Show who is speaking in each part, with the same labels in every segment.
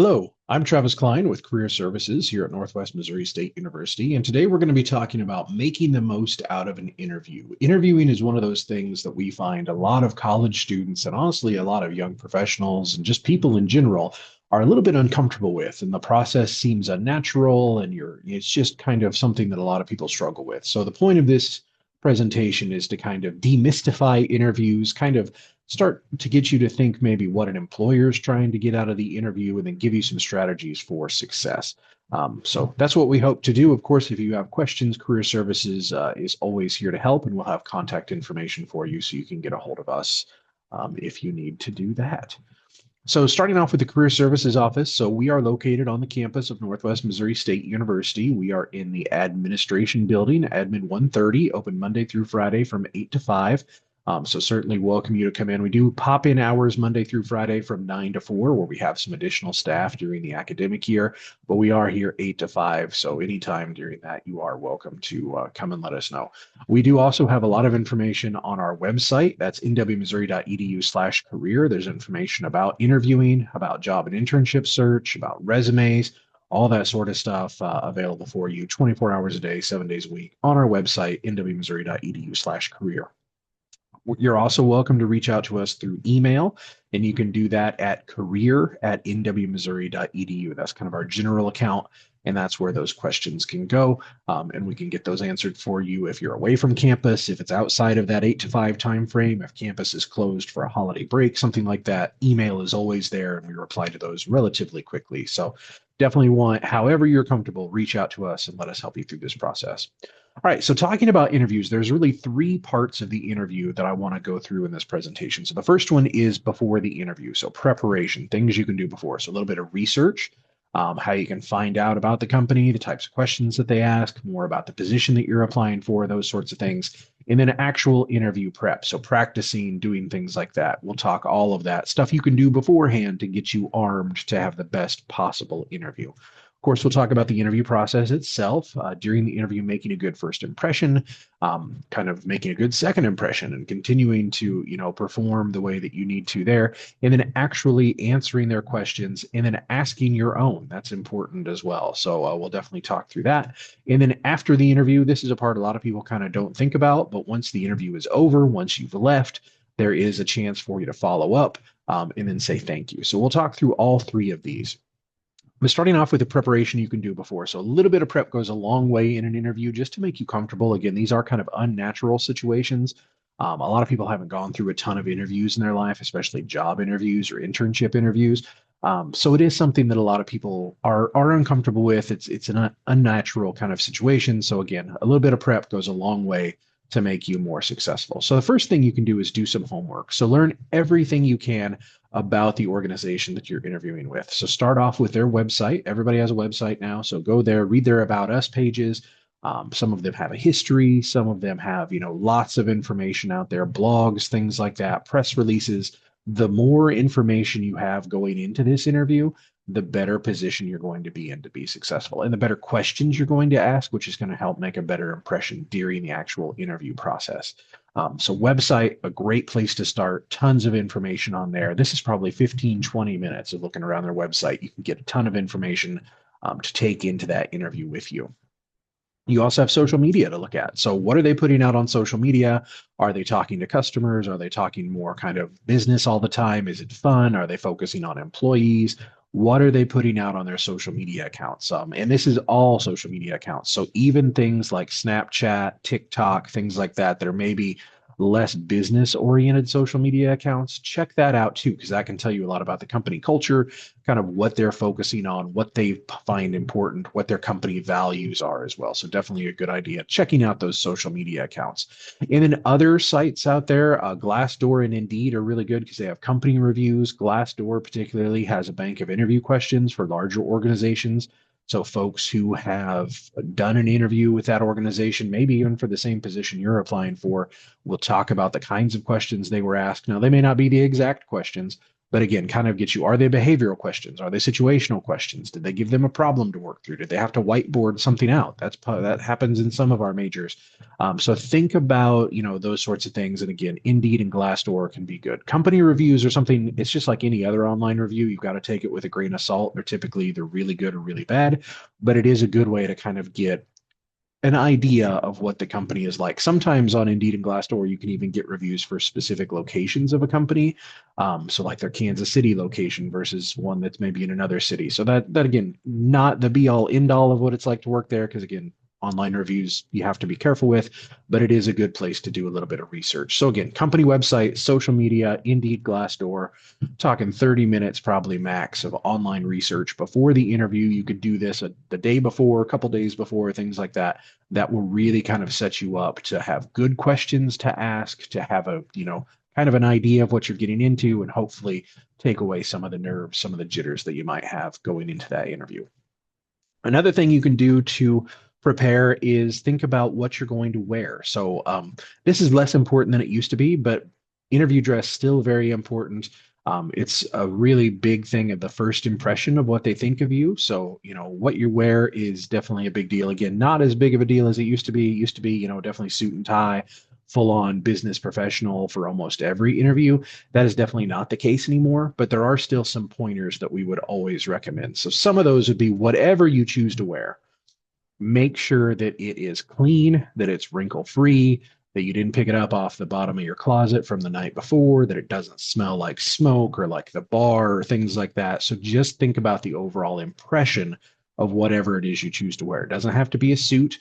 Speaker 1: Hello, I'm Travis Klein with Career Services here at Northwest Missouri State University, and today we're going to be talking about making the most out of an interview. Interviewing is one of those things that we find a lot of college students and honestly a lot of young professionals and just people in general are a little bit uncomfortable with, and the process seems unnatural and it's just kind of something that a lot of people struggle with. So the point of this presentation is to kind of demystify interviews, kind of start to get you to think maybe what an employer is trying to get out of the interview and then give you some strategies for success. So that's what we hope to do. Of course, if you have questions, Career Services is always here to help, and we'll have contact information for you so you can get a hold of us if you need to do that. So starting off with the Career Services Office, so we are located on the campus of Northwest Missouri State University. We are in the administration building, Admin 130, open Monday through Friday from 8 to 5. So certainly welcome you to come in. We do pop in hours Monday through Friday from 9 to 4, where we have some additional staff during the academic year, but we are here 8 to 5. So anytime during that, you are welcome to come and let us know. We do also have a lot of information on our website. That's nwmissouri.edu/career. There's information about interviewing, about job and internship search, about resumes, all that sort of stuff available for you 24 hours a day, 7 days a week on our website, nwmissouri.edu/career. You're also welcome to reach out to us through email, and you can do that at career@nwmissouri.edu. That's kind of our general account, and that's where those questions can go. And we can get those answered for you if you're away from campus, if it's outside of that 8 to 5 time frame, if campus is closed for a holiday break, something like that. Email is always there, and we reply to those relatively quickly. So definitely want, however you're comfortable, reach out to us and let us help you through this process. All right, so talking about interviews, there's really three parts of the interview that I want to go through in this presentation. So the first one is before the interview, so preparation, things you can do before. So a little bit of research, how you can find out about the company, the types of questions that they ask, more about the position that you're applying for, those sorts of things. And then actual interview prep, so practicing, doing things like that. We'll talk all of that stuff you can do beforehand to get you armed to have the best possible interview. Of course, we'll talk about the interview process itself, during the interview, making a good first impression, kind of making a good second impression, and continuing to, perform the way that you need to there, and then actually answering their questions, and then asking your own. That's important as well. So we'll definitely talk through that. And then after the interview, this is a part a lot of people kind of don't think about, but once the interview is over, once you've left, there is a chance for you to follow up and then say thank you. So we'll talk through all three of these. But starting off with the preparation you can do before. So a little bit of prep goes a long way in an interview just to make you comfortable. Again, these are kind of unnatural situations. A lot of people haven't gone through a ton of interviews in their life, especially job interviews or internship interviews. So it is something that a lot of people are uncomfortable with. It's an unnatural kind of situation. So again, a little bit of prep goes a long way to make you more successful. So the first thing you can do is do some homework. So learn everything you can about the organization that you're interviewing with. So start off with their website. Everybody has a website now. So go there, read their About Us pages. Some of them have a history. Some of them have, lots of information out there, blogs, things like that, press releases. The more information you have going into this interview, the better position you're going to be in to be successful, and the better questions you're going to ask, which is going to help make a better impression during the actual interview process. So website, a great place to start. Tons of information on there. This is probably 15, 20 minutes of looking around their website. You can get a ton of information to take into that interview with you. You also have social media to look at. So what are they putting out on social media? Are they talking to customers? Are they talking more kind of business all the time? Is it fun? Are they focusing on employees? What are they putting out on their social media accounts? And this is all social media accounts. So even things like Snapchat, TikTok, things like that are maybe less business oriented social media accounts, check that out too, because that can tell you a lot about the company culture, kind of what they're focusing on, what they find important, what their company values are as well. So definitely a good idea checking out those social media accounts. And then other sites out there, Glassdoor and Indeed are really good because they have company reviews. Glassdoor particularly has a bank of interview questions for larger organizations. So folks who have done an interview with that organization, maybe even for the same position you're applying for, will talk about the kinds of questions they were asked. Now, they may not be the exact questions, But again, kind of get you, are they behavioral questions? Are they situational questions? Did they give them a problem to work through? Did they have to whiteboard something out? That happens in some of our majors. So think about, those sorts of things. And again, Indeed and Glassdoor can be good. Company reviews or something, it's just like any other online review. You've got to take it with a grain of salt. They're typically either really good or really bad, but it is a good way to kind of get an idea of what the company is like. Sometimes on Indeed and Glassdoor, you can even get reviews for specific locations of a company. So like their Kansas City location versus one that's maybe in another city. So that again, not the be all end all of what it's like to work there, because again, online reviews you have to be careful with, but it is a good place to do a little bit of research. So again, company website, social media, Indeed, Glassdoor, talking 30 minutes probably max of online research before the interview. You could do this the day before, a couple days before, things like that. That will really kind of set you up to have good questions to ask, to have a, kind of an idea of what you're getting into, and hopefully take away some of the nerves, some of the jitters that you might have going into that interview. Another thing you can do to prepare is think about what you're going to wear. So this is less important than it used to be, but interview dress still very important. It's a really big thing of the first impression of what they think of you. So, what you wear is definitely a big deal. Again, not as big of a deal as it used to be. It used to be, definitely suit and tie, full on business professional for almost every interview. That is definitely not the case anymore, but there are still some pointers that we would always recommend. So some of those would be whatever you choose to wear, make sure that it is clean, that it's wrinkle free, that you didn't pick it up off the bottom of your closet from the night before, that it doesn't smell like smoke or like the bar or things like that. So just think about the overall impression of whatever it is you choose to wear. It doesn't have to be a suit.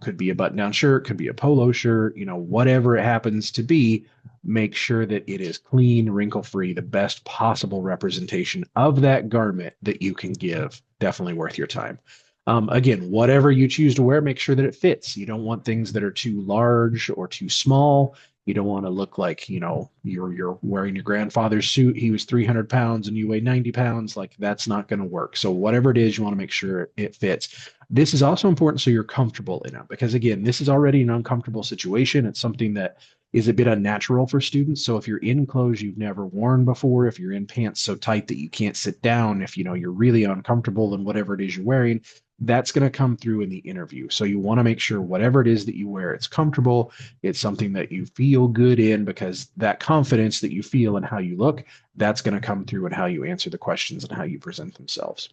Speaker 1: Could be a button-down shirt, could be a polo shirt, whatever it happens to be. Make sure that it is clean, wrinkle-free, the best possible representation of that garment that you can give. Definitely worth your time. Again, whatever you choose to wear, make sure that it fits. You don't want things that are too large or too small. You don't want to look like, you're wearing your grandfather's suit. He was 300 pounds and you weigh 90 pounds. Like that's not going to work. So whatever it is, you want to make sure it fits. This is also important so you're comfortable in it, because again, this is already an uncomfortable situation. It's something that is a bit unnatural for students. So if you're in clothes you've never worn before, if you're in pants so tight that you can't sit down, if you're really uncomfortable in whatever it is you're wearing, that's going to come through in the interview. So you want to make sure whatever it is that you wear, it's comfortable, it's something that you feel good in, because that confidence that you feel in how you look, that's going to come through in how you answer the questions and how you present themselves.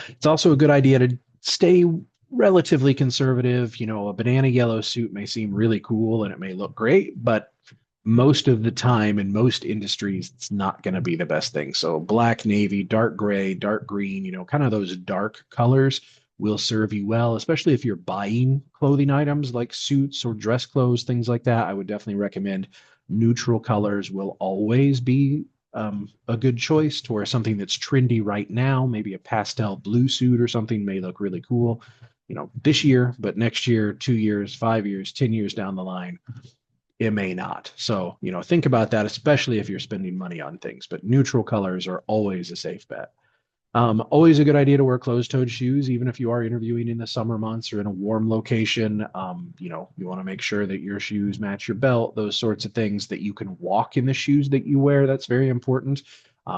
Speaker 1: It's also a good idea to stay relatively conservative. A banana yellow suit may seem really cool and it may look great, but most of the time in most industries, it's not going to be the best thing. So black, navy, dark gray, dark green, kind of those dark colors will serve you well, especially if you're buying clothing items like suits or dress clothes, things like that. I would definitely recommend neutral colors will always be a good choice, to where something that's trendy right now, maybe a pastel blue suit or something, may look really cool, this year, but next year, 2 years, 5 years, 10 years down the line, it may not. So, think about that, especially if you're spending money on things. But neutral colors are always a safe bet. Always a good idea to wear closed-toed shoes, even if you are interviewing in the summer months or in a warm location. You want to make sure that your shoes match your belt, those sorts of things, that you can walk in the shoes that you wear. That's very important.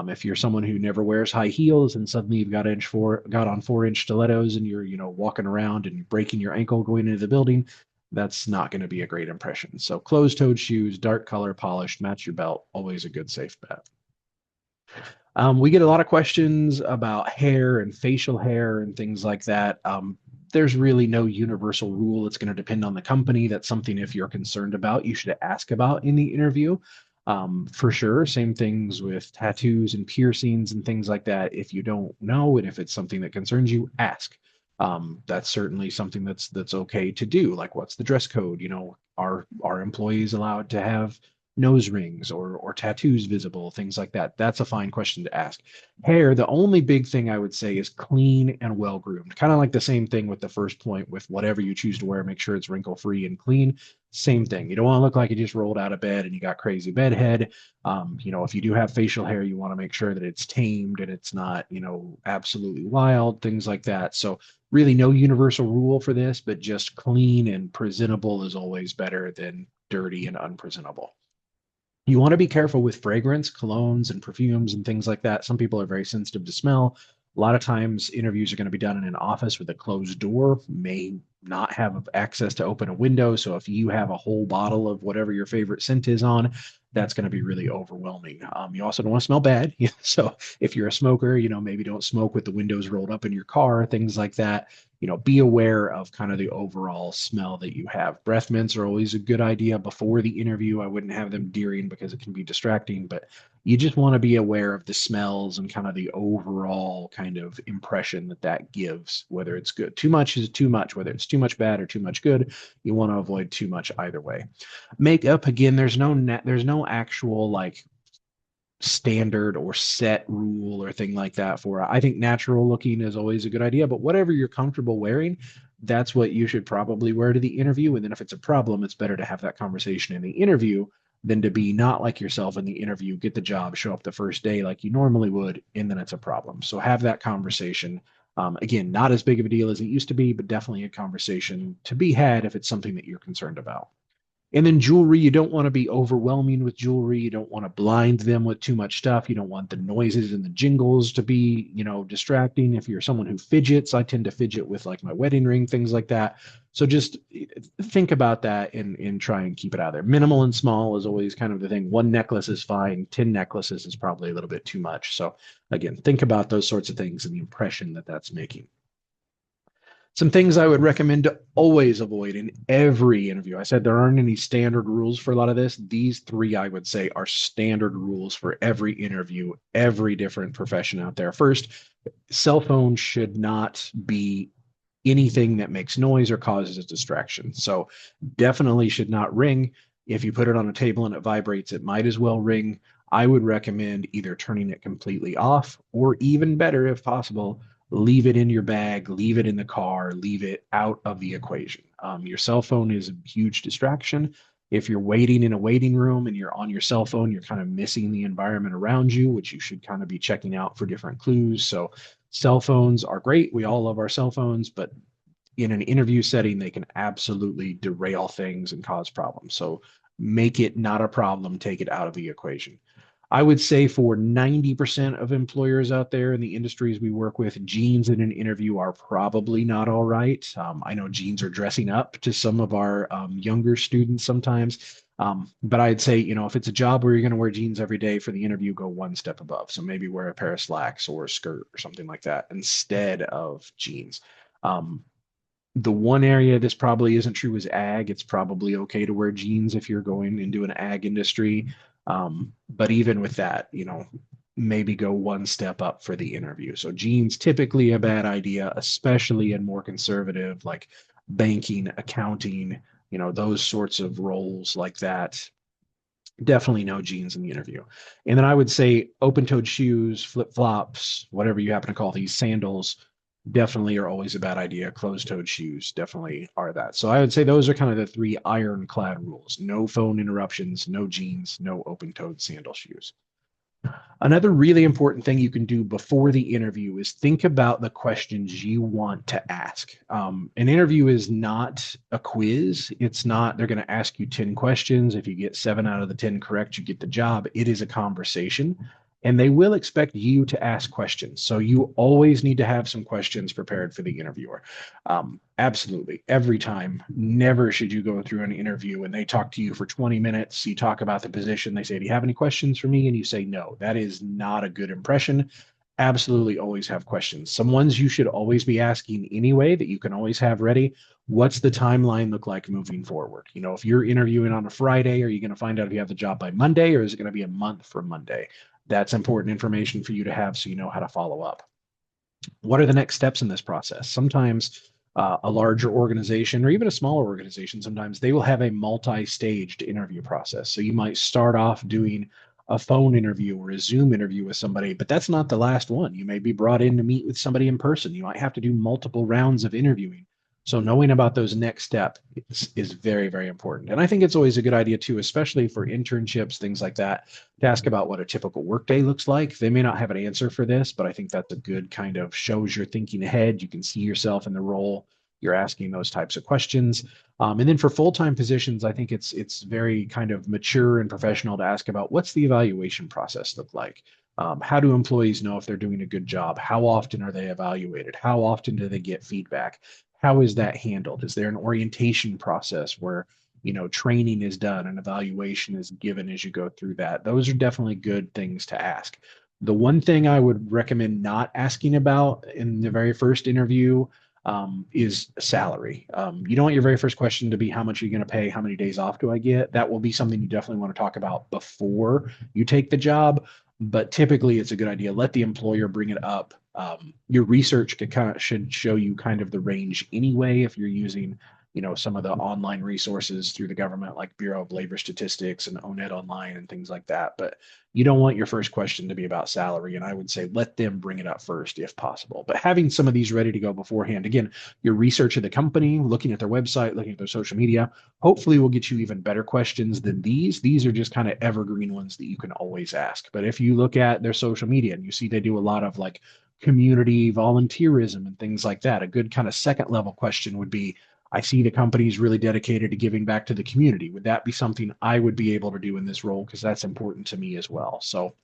Speaker 1: If you're someone who never wears high heels and suddenly you've got on 4-inch stilettos and you're, walking around and breaking your ankle going into the building, that's not going to be a great impression. So closed-toed shoes, dark color, polished, match your belt, always a good safe bet. We get a lot of questions about hair and facial hair and things like that. There's really no universal rule. It's going to depend on the company. That's something, if you're concerned about, you should ask about in the interview. For sure. Same things with tattoos and piercings and things like that. If you don't know, and if it's something that concerns you, ask. That's certainly something that's okay to do. Like, what's the dress code? Are employees allowed to have nose rings or tattoos visible, things like that? That's a fine question to ask. Hair, the only big thing I would say is clean and well groomed. Kind of like the same thing with the first point with whatever you choose to wear, make sure it's wrinkle free and clean. Same thing. You don't want to look like you just rolled out of bed and you got crazy bedhead. If you do have facial hair, you want to make sure that it's tamed and it's not, absolutely wild, things like that. So really no universal rule for this, but just clean and presentable is always better than dirty and unpresentable. You want to be careful with fragrance, colognes, and perfumes and things like that. Some people are very sensitive to smell. A lot of times, interviews are going to be done in an office with a closed door, may not have access to open a window. So, if you have a whole bottle of whatever your favorite scent is on, that's going to be really overwhelming. You also don't want to smell bad. So, if you're a smoker, maybe don't smoke with the windows rolled up in your car, things like that. Be aware of kind of the overall smell that you have. Breath mints are always a good idea before the interview. I wouldn't have them during because it can be distracting, but you just want to be aware of the smells and kind of the overall kind of impression that that gives, whether it's good. Too much is too much, whether it's too much bad or too much good. You want to avoid too much either way. Makeup, again, there's no actual like standard or set rule or thing like that for it. I think natural looking is always a good idea, but whatever you're comfortable wearing, that's what you should probably wear to the interview. And then if it's a problem, it's better to have that conversation in the interview than to be not like yourself in the interview, get the job, show up the first day like you normally would, and then it's a problem. So have that conversation. Again, not as big of a deal as it used to be, but definitely a conversation to be had if it's something that you're concerned about. And then jewelry, you don't want to be overwhelming with jewelry. You don't want to blind them with too much stuff. You don't want the noises and the jingles to be, distracting. If you're someone who fidgets, I tend to fidget with like my wedding ring, things like that. So just think about that and try and keep it out of there. Minimal and small is always kind of the thing. One necklace is fine. 10 necklaces is probably a little bit too much. So again, think about those sorts of things and the impression that that's making. Some things I would recommend to always avoid in every interview. I said there aren't any standard rules for a lot of this. These three, I would say, are standard rules for every interview, every different profession out there. First, cell phone should not be anything that makes noise or causes a distraction. So definitely should not ring. If you put it on a table and it vibrates, it might as well ring. I would recommend either turning it completely off or even better, if possible, leave it in your bag, leave it in the car, leave it out of the equation. Your cell phone is a huge distraction. If you're waiting in a waiting room and you're on your cell phone, you're kind of missing the environment around you, which you should kind of be checking out for different clues. So, cell phones are great. We all love our cell phones, but in an interview setting, they can absolutely derail things and cause problems. So, make it not a problem, take it out of the equation. I would say for 90% of employers out there in the industries we work with, jeans in an interview are probably not all right. I know jeans are dressing up to some of our younger students sometimes. But I'd say, if it's a job where you're going to wear jeans every day for the interview, go one step above. So maybe wear a pair of slacks or a skirt or something like that instead of jeans. Um, the one area this probably isn't true is ag. It's probably okay to wear jeans if you're going into an ag industry. But even with that, maybe go one step up for the interview. So jeans typically a bad idea, especially in more conservative like banking, accounting, those sorts of roles like that. Definitely no jeans in the interview. And then I would say open-toed shoes, flip-flops, whatever you happen to call these, sandals, definitely are always a bad idea. Closed-toed shoes definitely are that. So I would say those are kind of the three ironclad rules. No phone interruptions, no jeans, no open-toed sandal shoes. Another really important thing you can do before the interview is think about the questions you want to ask. An interview is not a quiz. It's not, they're going to ask you 10 questions. If you get 7 out of the 10 correct, you get the job. It is a conversation and they will expect you to ask questions. So you always need to have some questions prepared for the interviewer. Absolutely. Every time. Never should you go through an interview and they talk to you for 20 minutes. You talk about the position. They say, "Do you have any questions for me?" And you say, "No." That is not a good impression. Absolutely always have questions. Some ones you should always be asking anyway that you can always have ready. What's the timeline look like moving forward? If you're interviewing on a Friday, are you going to find out if you have the job by Monday or is it going to be a month from Monday? That's important information for you to have so you know how to follow up. What are the next steps in this process? Sometimes a larger organization or even a smaller organization, sometimes they will have a multi-staged interview process. So you might start off doing a phone interview or a Zoom interview with somebody, but that's not the last one. You may be brought in to meet with somebody in person. You might have to do multiple rounds of interviewing. So knowing about those next steps is very, very important. And I think it's always a good idea too, especially for internships, things like that, to ask about what a typical workday looks like. They may not have an answer for this, but I think that's a good kind of shows you're thinking ahead. You can see yourself in the role. you're asking those types of questions. And then for full-time positions, I think it's very kind of mature and professional to ask about what's the evaluation process look like? How do employees know if they're doing a good job? How often are they evaluated? How often do they get feedback? How is that handled? Is there an orientation process where, training is done and evaluation is given as you go through that? Those are definitely good things to ask. The one thing I would recommend not asking about in the very first interview is salary. You don't want your very first question to be how much are you going to pay? How many days off do I get? That will be something you definitely want to talk about before you take the job. But typically, it's a good idea. Let the employer bring it up. Your research should show you kind of the range anyway if you're using some of the online resources through the government like Bureau of Labor Statistics and ONET Online and things like that. But you don't want your first question to be about salary. And I would say let them bring it up first if possible. But having some of these ready to go beforehand, again, your research of the company, looking at their website, looking at their social media, hopefully will get you even better questions than these. These are just kind of evergreen ones that you can always ask. But if you look at their social media and you see they do a lot of like community volunteerism and things like that, a good kind of second level question would be, I see the company is really dedicated to giving back to the community. Would that be something I would be able to do in this role? Because that's important to me as well. So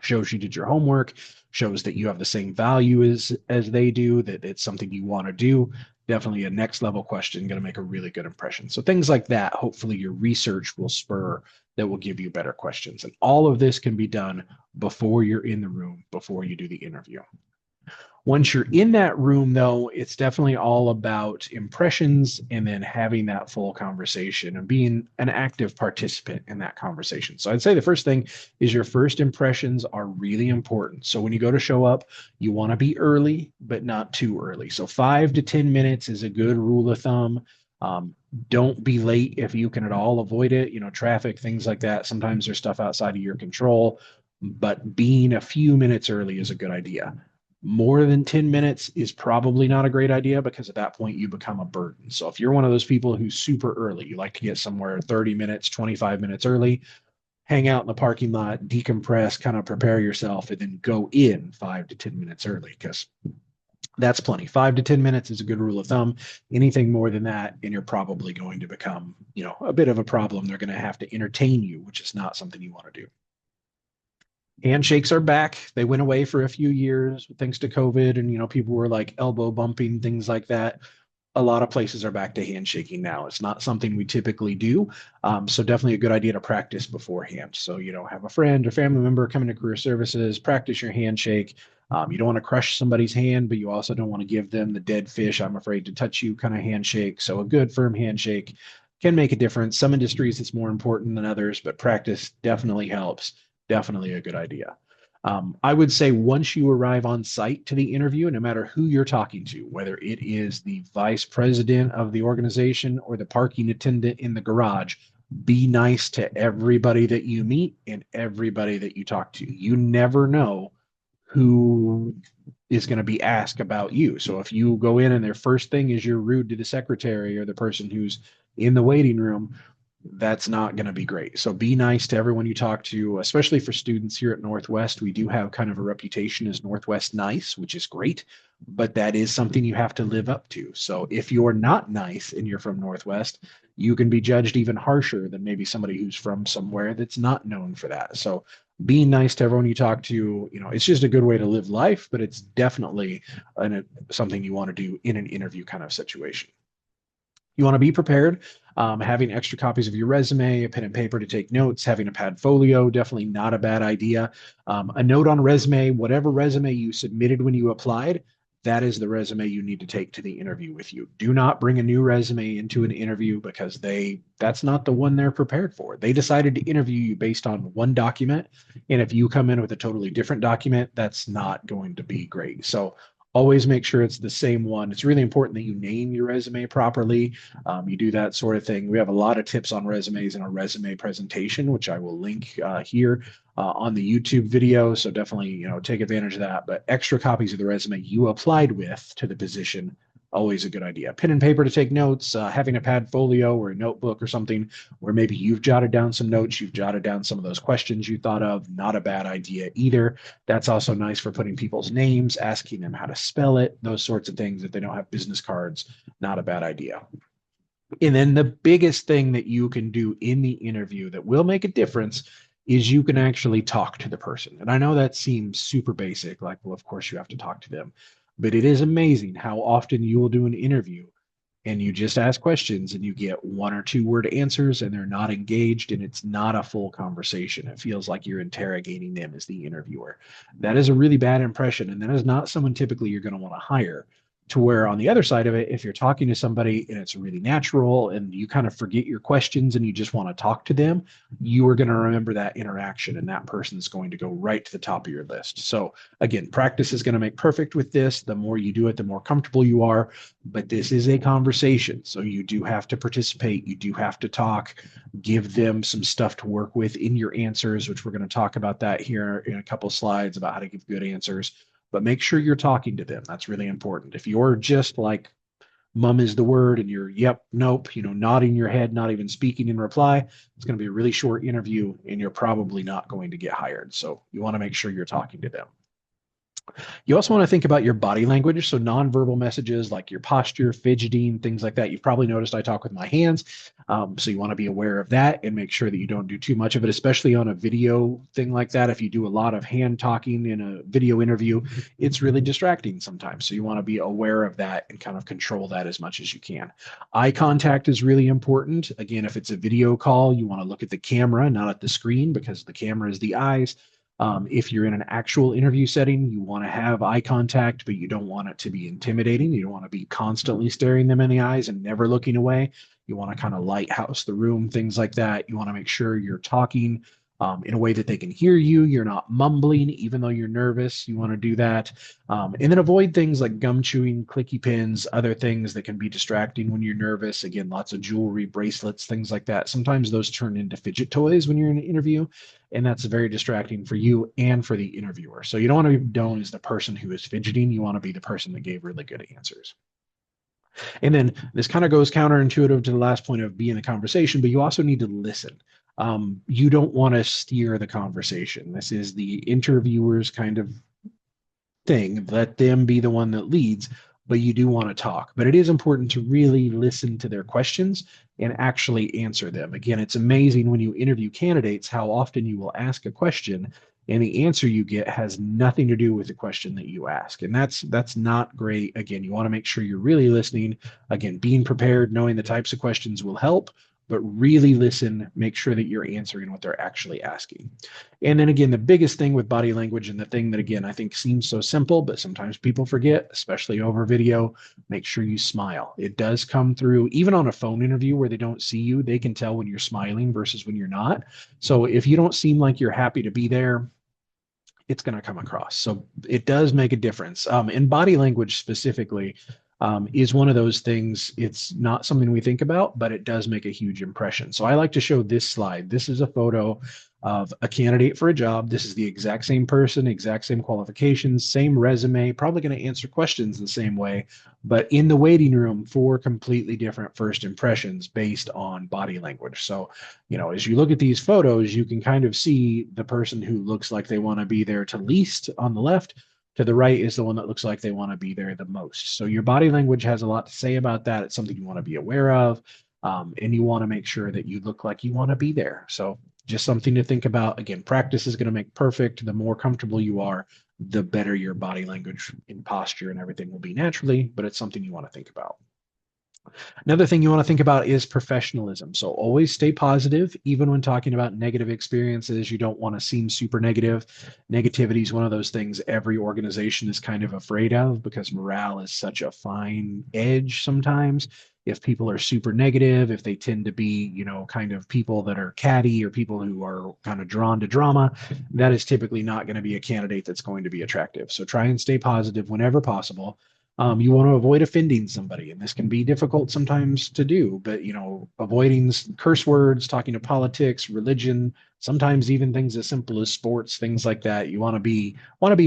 Speaker 1: shows you did your homework, shows that you have the same value as they do, that it's something you want to do. Definitely a next level question, going to make a really good impression. So things like that, hopefully your research will spur that will give you better questions. And all of this can be done before you're in the room, before you do the interview. Once you're in that room, though, it's definitely all about impressions and then having that full conversation and being an active participant in that conversation. So I'd say the first thing is your first impressions are really important. So when you go to show up, you want to be early, but not too early. So 5 to 10 minutes is a good rule of thumb. Don't be late if you can at all avoid it. Traffic, things like that. Sometimes there's stuff outside of your control, but being a few minutes early is a good idea. More than 10 minutes is probably not a great idea because at that point you become a burden. So if you're one of those people who's super early, you like to get somewhere 30 minutes, 25 minutes early, hang out in the parking lot, decompress, kind of prepare yourself, and then go in 5 to 10 minutes early because that's plenty. 5 to 10 minutes is a good rule of thumb. Anything more than that, and you're probably going to become, a bit of a problem. They're going to have to entertain you, which is not something you want to do. Handshakes are back. They went away for a few years thanks to COVID, and people were like elbow bumping, things like that. A lot of places are back to handshaking now. It's not something we typically do, so definitely a good idea to practice beforehand. So have a friend or family member come into career services, practice your handshake. You don't want to crush somebody's hand, but you also don't want to give them the dead fish, I'm afraid to touch you kind of handshake. So a good firm handshake can make a difference. Some industries it's more important than others, but practice definitely helps. Definitely a good idea. I would say once you arrive on site to the interview, no matter who you're talking to, whether it is the vice president of the organization or the parking attendant in the garage, be nice to everybody that you meet and everybody that you talk to. You never know who is going to be asked about you. So if you go in and their first thing is you're rude to the secretary or the person who's in the waiting room, that's not going to be great. So be nice to everyone you talk to, especially for students here at Northwest. We do have kind of a reputation as Northwest nice, which is great, but that is something you have to live up to. So if you're not nice and you're from Northwest, you can be judged even harsher than maybe somebody who's from somewhere that's not known for that. So being nice to everyone you talk to, it's just a good way to live life, but it's definitely something you want to do in an interview kind of situation. You want to be prepared. Having extra copies of your resume, a pen and paper to take notes, having a Padfolio, definitely not a bad idea. A note on resume, whatever resume you submitted when you applied, that is the resume you need to take to the interview with you. Do not bring a new resume into an interview because that's not the one they're prepared for. They decided to interview you based on one document. And if you come in with a totally different document, that's not going to be great. So always make sure it's the same one. It's really important that you name your resume properly. You do that sort of thing. We have a lot of tips on resumes in our resume presentation, which I will link here on the YouTube video. So definitely, take advantage of that. But extra copies of the resume you applied with to the position always a good idea. Pen and paper to take notes, having a pad folio or a notebook or something where maybe you've jotted down some notes, you've jotted down some of those questions you thought of, not a bad idea either. That's also nice for putting people's names, asking them how to spell it, those sorts of things. If they don't have business cards, not a bad idea. And then the biggest thing that you can do in the interview that will make a difference is you can actually talk to the person. And I know that seems super basic, like, well, of course you have to talk to them, but it is amazing how often you will do an interview and you just ask questions and you get 1 or 2 word answers and they're not engaged and it's not a full conversation. It feels like you're interrogating them as the interviewer. That is a really bad impression. And that is not someone typically you're going to want to hire. To where on the other side of it, if you're talking to somebody and it's really natural and you kind of forget your questions and you just want to talk to them, you are going to remember that interaction and that person's going to go right to the top of your list. So again, practice is going to make perfect with this. The more you do it, the more comfortable you are. But this is a conversation. So you do have to participate. You do have to talk, give them some stuff to work with in your answers, which we're going to talk about that here in a couple slides about how to give good answers. But make sure you're talking to them. That's really important. If you're just like mum is the word and you're yep, nope, nodding your head, not even speaking in reply, it's going to be a really short interview and you're probably not going to get hired. So you want to make sure you're talking to them. You also want to think about your body language. So nonverbal messages like your posture, fidgeting, things like that. You've probably noticed I talk with my hands. So you want to be aware of that and make sure that you don't do too much of it, especially on a video thing like that. If you do a lot of hand talking in a video interview, it's really distracting sometimes. So you want to be aware of that and kind of control that as much as you can. Eye contact is really important. Again, if it's a video call, you want to look at the camera, not at the screen, because the camera is the eyes. If you're in an actual interview setting, you want to have eye contact, but you don't want it to be intimidating. You don't want to be constantly staring them in the eyes and never looking away. You want to kind of lighthouse the room, things like that. You want to make sure you're talking in a way that they can hear you. You're not mumbling, even though you're nervous. You want to do that. And then avoid things like gum chewing, clicky pins, other things that can be distracting when you're nervous. Again, lots of jewelry, bracelets, things like that. Sometimes those turn into fidget toys when you're in an interview, and that's very distracting for you and for the interviewer. So you don't want to be known as the person who is fidgeting. You want to be the person that gave really good answers. And then this kind of goes counterintuitive to the last point of being a conversation, but you also need to listen. You don't want to steer the conversation. This is the interviewer's kind of thing. Let them be the one that leads, but you do want to talk. But it is important to really listen to their questions and actually answer them. Again, it's amazing when you interview candidates how often you will ask a question and the answer you get has nothing to do with the question that you ask. And that's not great. Again, you want to make sure you're really listening. Again, being prepared, knowing the types of questions will help, but really listen, make sure that you're answering what they're actually asking. And then again, the biggest thing with body language, and the thing that, again, I think seems so simple, but sometimes people forget, especially over video, make sure you smile. It does come through, even on a phone interview where they don't see you, they can tell when you're smiling versus when you're not. So if you don't seem like you're happy to be there, it's going to come across. So it does make a difference. And body language specifically, is one of those things. It's not something we think about, but it does make a huge impression. So I like to show this slide. This is a photo of a candidate for a job. This is the exact same person, exact same qualifications, same resume, probably going to answer questions the same way, but in the waiting room, 4 completely different first impressions based on body language. So, as you look at these photos, you can kind of see the person who looks like they want to be there to least on the left. To the right is the one that looks like they want to be there the most. So your body language has a lot to say about that. It's something you want to be aware of. And you want to make sure that you look like you want to be there. So just something to think about. Again, practice is going to make perfect. The more comfortable you are, the better your body language and posture and everything will be naturally, but it's something you want to think about. Another thing you want to think about is professionalism. So always stay positive, even when talking about negative experiences. You don't want to seem super negative. Negativity is one of those things every organization is kind of afraid of because morale is such a fine edge sometimes. If people are super negative, if they tend to be, kind of people that are catty or people who are kind of drawn to drama, that is typically not going to be a candidate that's going to be attractive. So try and stay positive whenever possible. You want to avoid offending somebody, and this can be difficult sometimes to do, but avoiding curse words, talking to politics, religion, sometimes even things as simple as sports, things like that. You want to be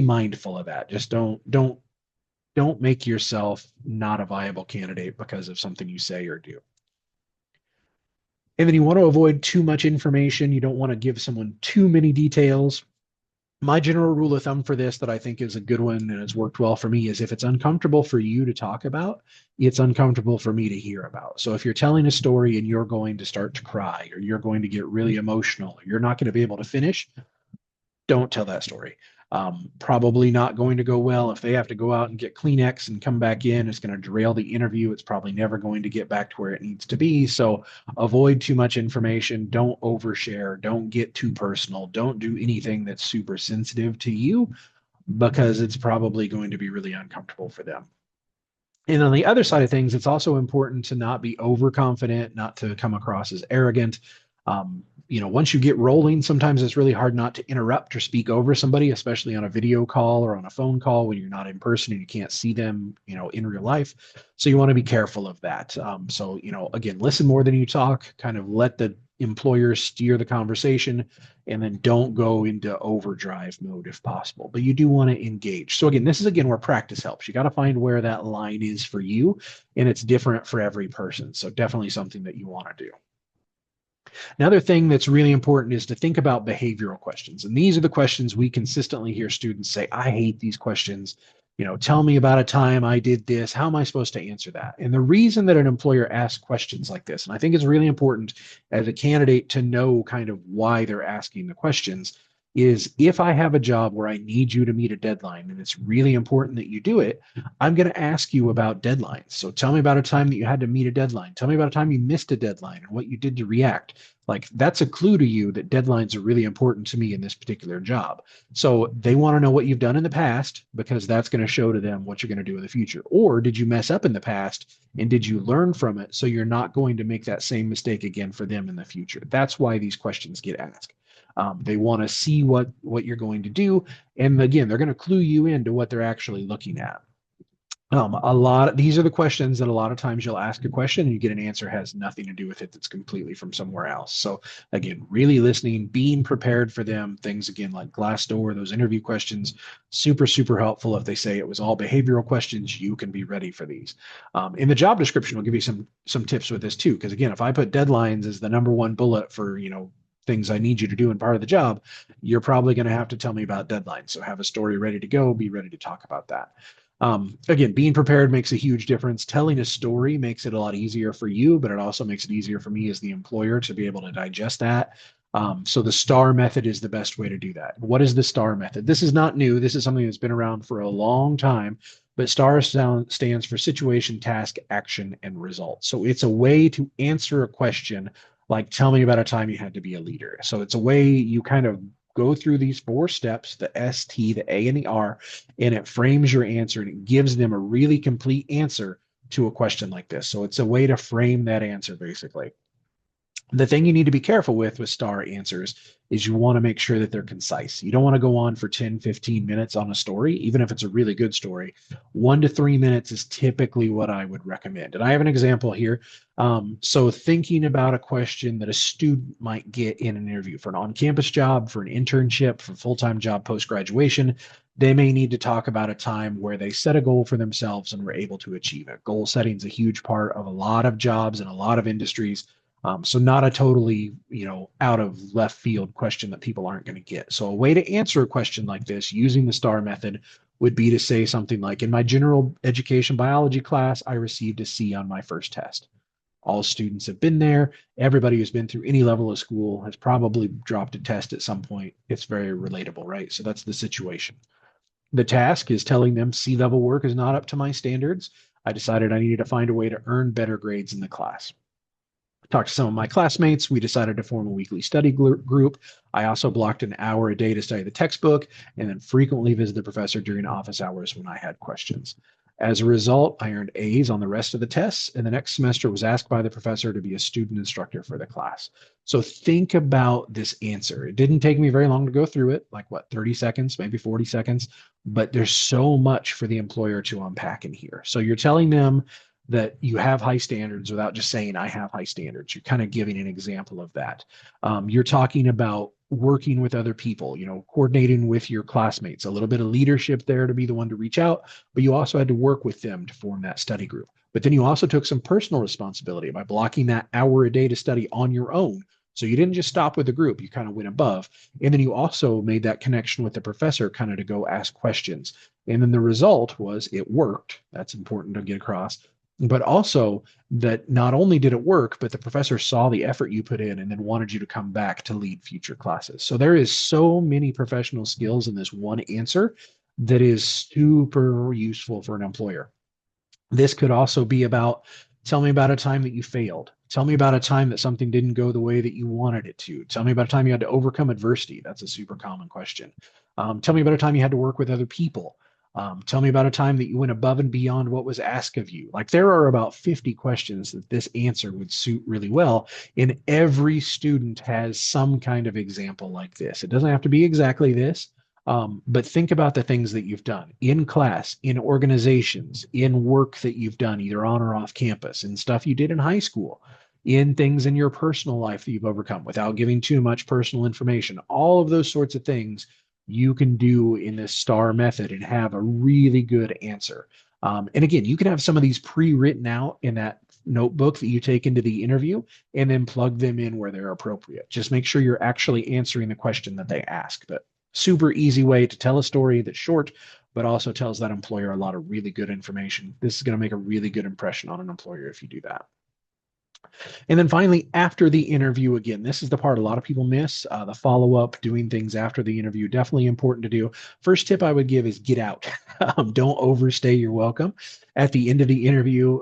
Speaker 1: mindful of that. Just don't don't make yourself not a viable candidate because of something you say or do. And then you want to avoid too much information. You don't want to give someone too many details. My general rule of thumb for this that I think is a good one and has worked well for me is if it's uncomfortable for you to talk about, it's uncomfortable for me to hear about. So if you're telling a story and you're going to start to cry or you're going to get really emotional, or you're not going to be able to finish, don't tell that story. Probably not going to go well. If they have to go out and get Kleenex and come back in, it's going to derail the interview. It's probably never going to get back to where it needs to be. So avoid too much information. Don't overshare. Don't get too personal. Don't do anything that's super sensitive to you because it's probably going to be really uncomfortable for them. And on the other side of things, it's also important to not be overconfident, not to come across as arrogant. Once you get rolling, sometimes it's really hard not to interrupt or speak over somebody, especially on a video call or on a phone call when you're not in person and you can't see them, in real life. So you want to be careful of that. Again, listen more than you talk, kind of let the employer steer the conversation, and then don't go into overdrive mode if possible. But you do want to engage. So again, this is where practice helps. You got to find where that line is for you, and it's different for every person. So definitely something that you want to do. Another thing that's really important is to think about behavioral questions. And these are the questions we consistently hear students say, I hate these questions. Tell me about a time I did this. How am I supposed to answer that? And the reason that an employer asks questions like this, and I think it's really important as a candidate to know kind of why they're asking the questions, is if I have a job where I need you to meet a deadline and it's really important that you do it, I'm going to ask you about deadlines. So tell me about a time that you had to meet a deadline. Tell me about a time you missed a deadline and what you did to react. Like that's a clue to you that deadlines are really important to me in this particular job. So they want to know what you've done in the past because that's going to show to them what you're going to do in the future. Or did you mess up in the past and did you learn from it so you're not going to make that same mistake again for them in the future? That's why these questions get asked. They want to see what you're going to do. And again, they're going to clue you into what they're actually looking at. These are the questions that a lot of times you'll ask a question and you get an answer has nothing to do with it. That's completely from somewhere else. So again, really listening, being prepared for them. Things again like Glassdoor, those interview questions, super, super helpful. If they say it was all behavioral questions, you can be ready for these. In the job description, we'll give you some tips with this too. Because again, if I put deadlines as the number one bullet for, things I need you to do in part of the job, you're probably going to have to tell me about deadlines. So have a story ready to go, be ready to talk about that. Again, being prepared makes a huge difference. Telling a story makes it a lot easier for you, but it also makes it easier for me as the employer to be able to digest that. So the STAR method is the best way to do that. What is the STAR method? This is not new. This is something that's been around for a long time, but STAR stands for situation, task, action, and result. So it's a way to answer a question like, tell me about a time you had to be a leader. So it's a way you kind of go through these 4 steps, the S, T, the A, and the R, and it frames your answer and it gives them a really complete answer to a question like this. So it's a way to frame that answer, basically. The thing you need to be careful with STAR answers is you want to make sure that they're concise. You don't want to go on for 10, 15 minutes on a story, even if it's a really good story. 1 to 3 minutes is typically what I would recommend. And I have an example here. So thinking about a question that a student might get in an interview for an on-campus job, for an internship, for a full-time job post-graduation, they may need to talk about a time where they set a goal for themselves and were able to achieve it. Goal setting is a huge part of a lot of jobs and a lot of industries. So not a totally, out of left field question that people aren't going to get. So a way to answer a question like this using the STAR method would be to say something like, in my general education biology class, I received a C on my first test. All students have been there. Everybody who's been through any level of school has probably dropped a test at some point. It's very relatable, right? So that's the situation. The task is telling them C-level work is not up to my standards. I decided I needed to find a way to earn better grades in the class. Talked to some of my classmates. We decided to form a weekly study group. I also blocked an hour a day to study the textbook and then frequently visit the professor during office hours when I had questions. As a result, I earned A's on the rest of the tests, and the next semester was asked by the professor to be a student instructor for the class. So think about this answer. It didn't take me very long to go through it, 30 seconds, maybe 40 seconds, but there's so much for the employer to unpack in here. So you're telling them that you have high standards without just saying I have high standards. You're kind of giving an example of that. You're talking about working with other people, coordinating with your classmates, a little bit of leadership there to be the one to reach out, but you also had to work with them to form that study group. But then you also took some personal responsibility by blocking that hour a day to study on your own. So you didn't just stop with the group, you kind of went above. And then you also made that connection with the professor kind of to go ask questions. And then the result was it worked. That's important to get across. But also that not only did it work, but the professor saw the effort you put in and then wanted you to come back to lead future classes. So there is so many professional skills in this one answer that is super useful for an employer. This could also be about, tell me about a time that you failed. Tell me about a time that something didn't go the way that you wanted it to. Tell me about a time you had to overcome adversity. That's a super common question. Tell me about a time you had to work with other people. Tell me about a time that you went above and beyond what was asked of you. Like there are about 50 questions that this answer would suit really well. And every student has some kind of example like this. It doesn't have to be exactly this, but think about the things that you've done in class, in organizations, in work that you've done either on or off campus, and stuff you did in high school, in things in your personal life that you've overcome without giving too much personal information. All of those sorts of things you can do in this STAR method and have a really good answer. And again, you can have some of these pre-written out in that notebook that you take into the interview and then plug them in where they're appropriate. Just make sure you're actually answering the question that they ask. But super easy way to tell a story that's short, but also tells that employer a lot of really good information. This is going to make a really good impression on an employer if you do that. And then finally, after the interview, again, this is the part a lot of people miss, the follow-up, doing things after the interview, definitely important to do. First tip I would give is get out. Don't overstay your welcome. At the end of the interview,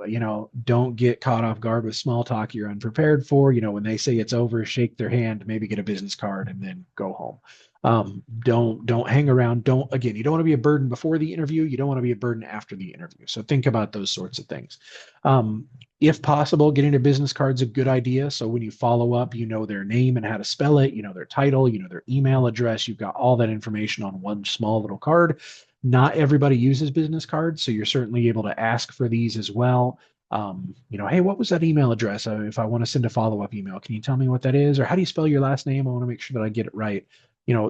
Speaker 1: don't get caught off guard with small talk you're unprepared for. When they say it's over, shake their hand, maybe get a business card and then go home. Don't hang around. You don't want to be a burden before the interview. You don't want to be a burden after the interview. So think about those sorts of things. If possible, getting a business card is a good idea. So when you follow up, you know their name and how to spell it, their title, their email address. You've got all that information on one small little card. Not everybody uses business cards, so you're certainly able to ask for these as well. Hey, what was that email address? If I want to send a follow-up email, can you tell me what that is? Or how do you spell your last name? I want to make sure that I get it right.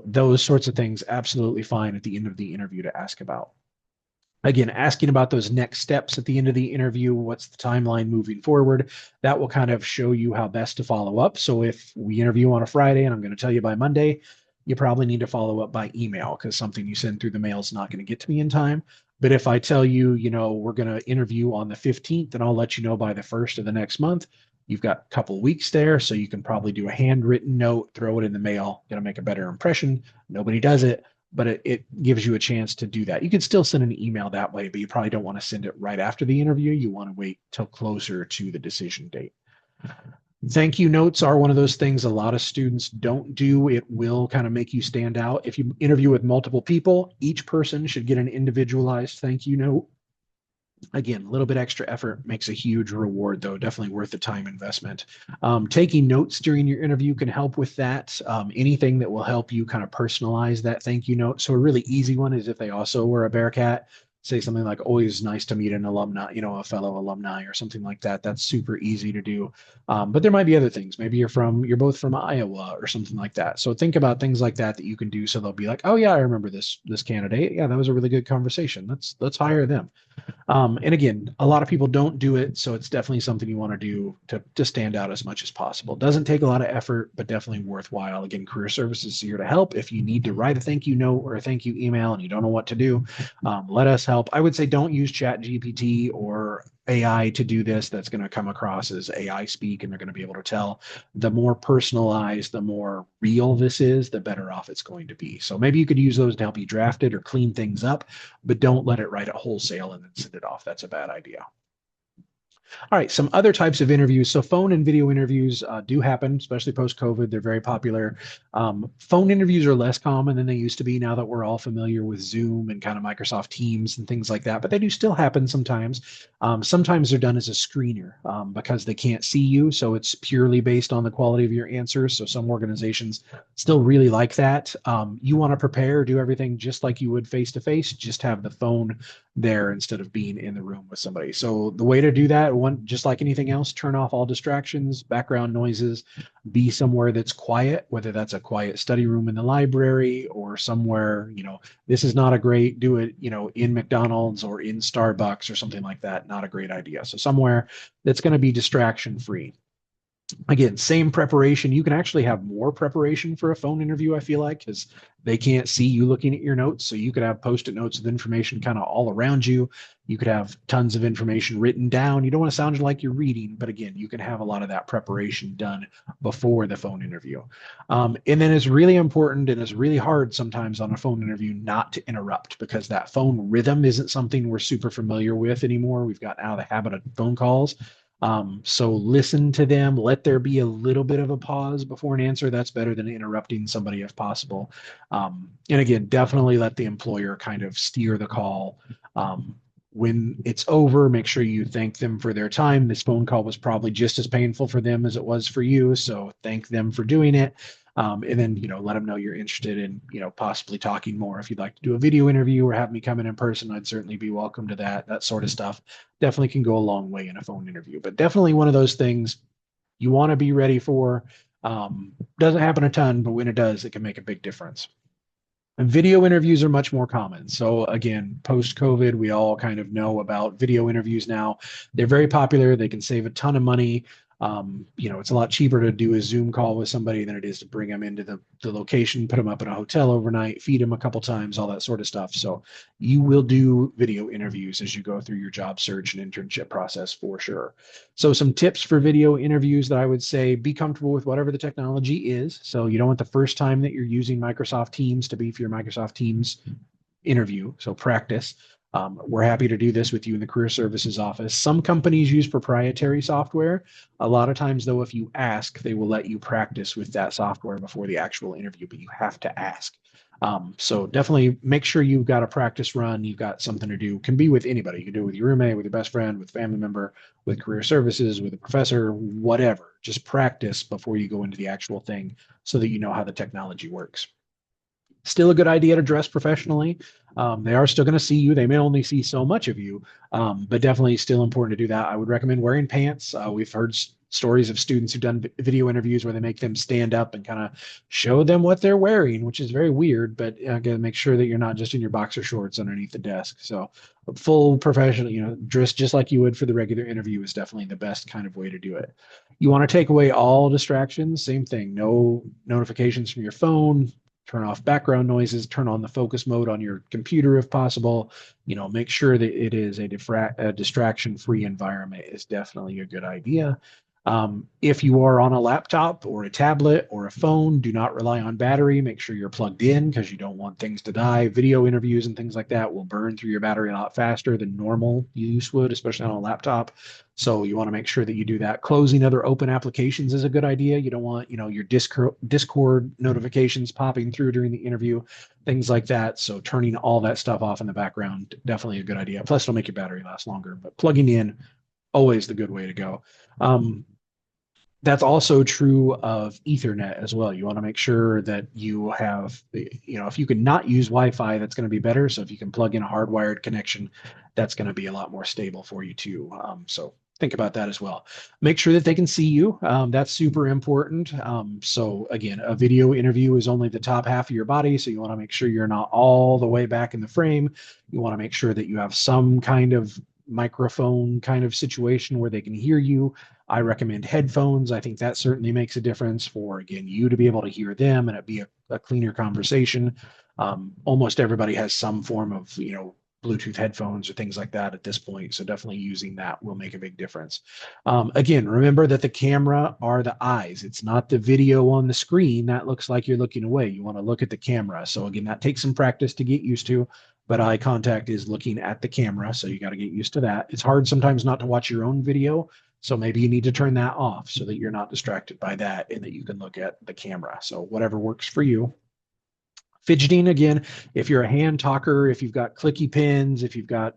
Speaker 1: Those sorts of things, absolutely fine at the end of the interview to ask about. Again, asking about those next steps at the end of the interview, what's the timeline moving forward? That will kind of show you how best to follow up. So if we interview on a Friday and I'm going to tell you by Monday, you probably need to follow up by email because something you send through the mail is not going to get to me in time. But if I tell you, we're going to interview on the 15th and I'll let you know by the 1st of the next month, you've got a couple of weeks there. So you can probably do a handwritten note, throw it in the mail, going to make a better impression. Nobody does it, but it gives you a chance to do that. You can still send an email that way, but you probably don't want to send it right after the interview. You want to wait till closer to the decision date. Thank you notes are one of those things a lot of students don't do. It will kind of make you stand out. If you interview with multiple people, each person should get an individualized thank you note. Again, a little bit extra effort makes a huge reward, though. Definitely worth the time investment. Taking notes during your interview can help with that. Anything that will help you kind of personalize that thank you note. So a really easy one is if they also were a Bearcat, say something like, always nice to meet an alumni, a fellow alumni or something like that. That's super easy to do. But there might be other things. Maybe you're both from Iowa or something like that. So think about things like that you can do. So they'll be like, oh yeah, I remember this candidate. Yeah, that was a really good conversation. Let's hire them. And again, a lot of people don't do it. So it's definitely something you want to do to stand out as much as possible. It doesn't take a lot of effort, but definitely worthwhile. Again, Career Services is here to help. If you need to write a thank you note or a thank you email and you don't know what to do, let us help. I would say don't use ChatGPT or AI to do this. That's going to come across as AI speak, and they're going to be able to tell. The more personalized, the more real this is, the better off it's going to be. So maybe you could use those to help you draft it or clean things up, but don't let it write it wholesale and then send it off. That's a bad idea. All right, some other types of interviews. So phone and video interviews do happen, especially post-COVID. They're very popular. Phone interviews are less common than they used to be now that we're all familiar with Zoom and kind of Microsoft Teams and things like that, but they do still happen sometimes. Sometimes they're done as a screener because they can't see you, so it's purely based on the quality of your answers. So some organizations still really like that. You want to prepare, do everything just like you would face-to-face, just have the phone there instead of being in the room with somebody. So the way to do that one, just like anything else, turn off all distractions, background noises, be somewhere that's quiet, whether that's a quiet study room in the library or somewhere, this is not a great, do it, in McDonald's or in Starbucks or something like that. Not a great idea. So somewhere that's going to be distraction free. Again, same preparation. You can actually have more preparation for a phone interview, I feel like, because they can't see you looking at your notes. So you could have post-it notes with information kind of all around you. You could have tons of information written down. You don't want to sound like you're reading, but again, you can have a lot of that preparation done before the phone interview. And then it's really important, and it's really hard sometimes on a phone interview not to interrupt, because that phone rhythm isn't something we're super familiar with anymore. We've got out of the habit of phone calls. So listen to them, let there be a little bit of a pause before an answer. That's better than interrupting somebody if possible. And again, definitely let the employer kind of steer the call. When it's over, make sure you thank them for their time. This phone call was probably just as painful for them as it was for you. So thank them for doing it. And then, let them know you're interested in, possibly talking more. If you'd like to do a video interview or have me come in person, I'd certainly be welcome to that. That sort of stuff definitely can go a long way in a phone interview, but definitely one of those things you want to be ready for. Doesn't happen a ton, but when it does, it can make a big difference. And video interviews are much more common. So again, post-COVID, we all kind of know about video interviews now. They're very popular. They can save a ton of money. It's a lot cheaper to do a Zoom call with somebody than it is to bring them into the location, put them up in a hotel overnight, feed them a couple times, all that sort of stuff. So you will do video interviews as you go through your job search and internship process for sure. So some tips for video interviews that I would say: be comfortable with whatever the technology is. So you don't want the first time that you're using Microsoft Teams to be for your Microsoft Teams interview. So practice. We're happy to do this with you in the Career Services office. Some companies use proprietary software. A lot of times, though, if you ask, they will let you practice with that software before the actual interview, but you have to ask. So definitely make sure you've got a practice run. You've got something to do. Can be with anybody. You can do it with your roommate, with your best friend, with a family member, with Career Services, with a professor, whatever. Just practice before you go into the actual thing so that you know how the technology works. Still a good idea to dress professionally. They are still going to see you. They may only see so much of you, but definitely still important to do that. I would recommend wearing pants. We've heard stories of students who've done video interviews where they make them stand up and kind of show them what they're wearing, which is very weird, but again, make sure that you're not just in your boxer shorts underneath the desk. So full professional, dress just like you would for the regular interview is definitely the best kind of way to do it. You want to take away all distractions. Same thing. No notifications from your phone. Turn off background noises, turn on the focus mode on your computer if possible. Make sure that it is a distraction-free environment is definitely a good idea. If you are on a laptop or a tablet or a phone, do not rely on battery. Make sure you're plugged in because you don't want things to die. Video interviews and things like that will burn through your battery a lot faster than normal use would, especially on a laptop. So you want to make sure that you do that. Closing other open applications is a good idea. You don't want, your Discord notifications popping through during the interview, things like that. So turning all that stuff off in the background, definitely a good idea. Plus, it'll make your battery last longer, but plugging in, always the good way to go. That's also true of Ethernet as well. You want to make sure that you have, if you can not use Wi-Fi, that's going to be better. So if you can plug in a hardwired connection, that's going to be a lot more stable for you too. So think about that as well. Make sure that they can see you. That's super important. So again, a video interview is only the top half of your body. So you want to make sure you're not all the way back in the frame. You want to make sure that you have some kind of microphone kind of situation where they can hear you. I recommend headphones. I think that certainly makes a difference for, again, you to be able to hear them and it be a cleaner conversation. Almost everybody has some form of, Bluetooth headphones or things like that at this point. So definitely using that will make a big difference. Again, remember that the camera are the eyes. It's not the video on the screen that looks like you're looking away. You want to look at the camera. So again, that takes some practice to get used to, but eye contact is looking at the camera. So you got to get used to that. It's hard sometimes not to watch your own video. So maybe you need to turn that off so that you're not distracted by that and that you can look at the camera. So whatever works for you. Fidgeting, again, if you're a hand talker, if you've got clicky pins, if you've got,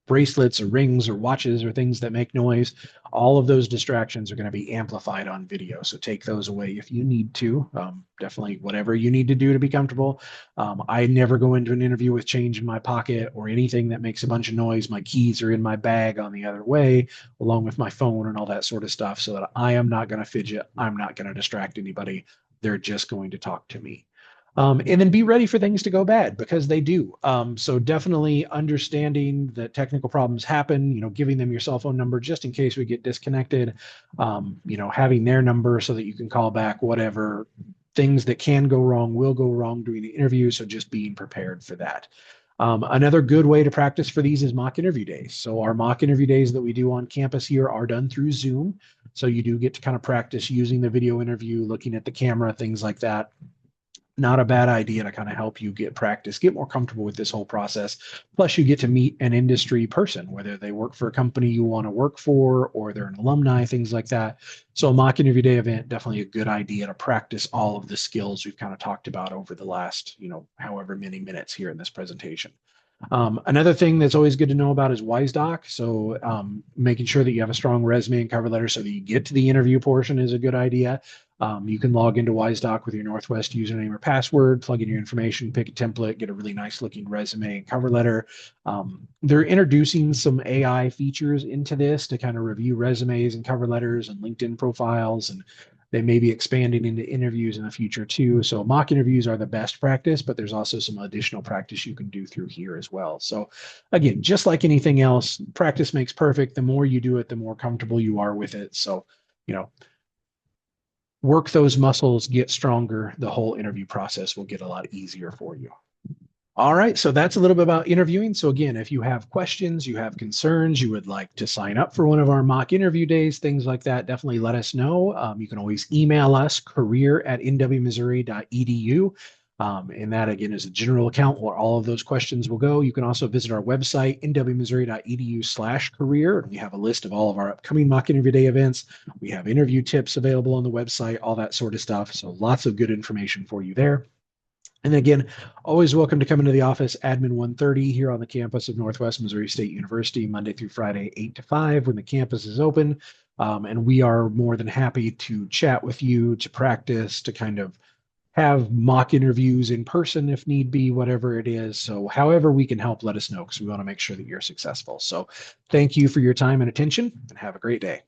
Speaker 1: bracelets or rings or watches or things that make noise, all of those distractions are going to be amplified on video. So take those away if you need to. Definitely whatever you need to do to be comfortable. I never go into an interview with change in my pocket or anything that makes a bunch of noise. My keys are in my bag on the other way, along with my phone and all that sort of stuff, so that I am not going to fidget. I'm not going to distract anybody. They're just going to talk to me. And then be ready for things to go bad, because they do. So definitely understanding that technical problems happen, giving them your cell phone number just in case we get disconnected, having their number so that you can call back. Whatever things that can go wrong will go wrong during the interview. So just being prepared for that. Another good way to practice for these is mock interview days. So our mock interview days that we do on campus here are done through Zoom. So you do get to kind of practice using the video interview, looking at the camera, things like that. Not a bad idea to kind of help you get more comfortable with this whole process. Plus, you get to meet an industry person, whether they work for a company you want to work for or they're an alumni, things like that. So a mock interview day event, definitely a good idea to practice all of the skills we've kind of talked about over the last, however many minutes here in this presentation. Another thing that's always good to know about is WiseDoc. So making sure that you have a strong resume and cover letter so that you get to the interview portion is a good idea. You can log into WiseDoc with your Northwest username or password, plug in your information, pick a template, get a really nice looking resume and cover letter. They're introducing some AI features into this to kind of review resumes and cover letters and LinkedIn profiles, and they may be expanding into interviews in the future too. So mock interviews are the best practice, but there's also some additional practice you can do through here as well. So again, just like anything else, practice makes perfect. The more you do it, the more comfortable you are with it. So, work those muscles, get stronger. The whole interview process will get a lot easier for you. All right, so that's a little bit about interviewing. So again, if you have questions, you have concerns, you would like to sign up for one of our mock interview days, things like that, definitely let us know. You can always email us, career@nwmissouri.edu. And that, again, is a general account where all of those questions will go. You can also visit our website, nwmissouri.edu/career. We have a list of all of our upcoming mock interview day events. We have interview tips available on the website, all that sort of stuff. So lots of good information for you there. And again, always welcome to come into the office, Admin 130 here on the campus of Northwest Missouri State University, Monday through Friday, 8 to 5 when the campus is open. And we are more than happy to chat with you, to practice, to kind of have mock interviews in person if need be, whatever it is. So however we can help, let us know, because we want to make sure that you're successful. So thank you for your time and attention, and have a great day.